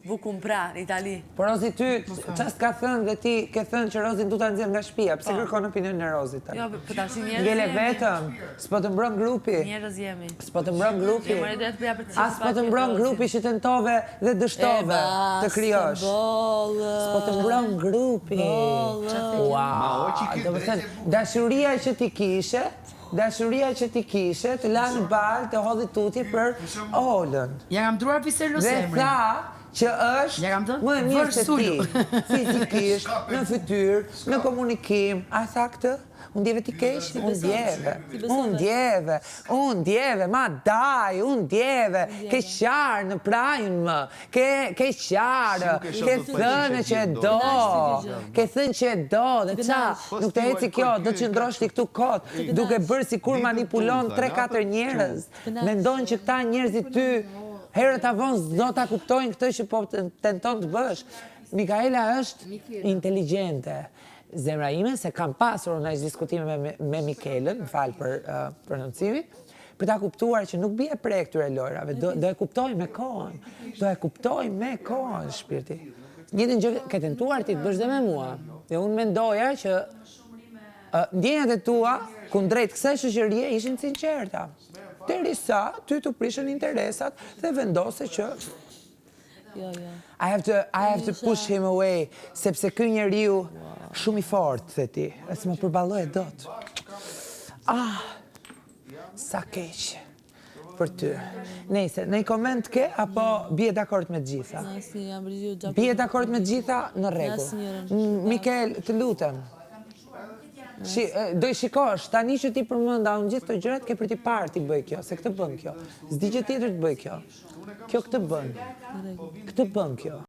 Vu comprar, Itali. Po Rozi ty, çast ka thënë dhe ti ke thënë që Rozin du ta nxjerr nga shtëpia. Pse kërkon opinionin e Rozit tani? Jo, po tash njerëz. Ngele vetëm, s'po të mbron grupi. Njerëz jemi. S'po të mbron grupi. Jo, më duhet bëja për të. As po të mbron grupi që tentove dhe dështove të krijosh. S'po të mbron grupi. Wow. Do të thënë, dashuria që ti kishe, të lanë balë, të hodhi tutje për Olën. Ja kam druar për serioz Dhe emrin. tha që është më e mirë se ti, fizikisht, në fytyrë, në komunikim. A tha këtë? Unë djeve ti kesh? Unë djeve, ma daj, unë djeve, ke qarë në prajnë më, ke qarë, ke thënë që e do, dhe qa, nuk të eci kjo, do të qëndrosh ti këtu kotë, duke bërë si kur manipulon 3-4 njerëz, mendojnë që këta njerëzit ty, herët avon s'do ta kuptojnë këtë që po tenton të bësh. Mikaela është inteligente. Zemra ime, se kam pasur unë diskutime me Mikelën, më falë për prononcimin, për ta kuptuar që nuk bie prek këtyre lojrave, do e kuptoj me kohën, shpirti. Njëtën gjë ke tentuar ti të bësh dhe me mua, dhe unë mendoja që ndjenjat e tua kundrejt kësaj shoqërie ishin sinqerta. Derisa ty të prishën interesat dhe vendose që I have to push him away, sepse ky njeriu shumë i fortë, the ti, e s'më përballoj dot. Sa keq për ty. Nejse, në koment ke, apo bie dakord me të gjitha? Bie dakord me të gjitha, në rregull. Mikel, të lutem. Do i shikosh, tani që ti përmenda unë gjithë të gjërat, ke për ti parë ti bëj kjo, se këtë bën kjo. S'di që tjetër të bëj kjo. Kjo këtë bën. Këtë bën kjo.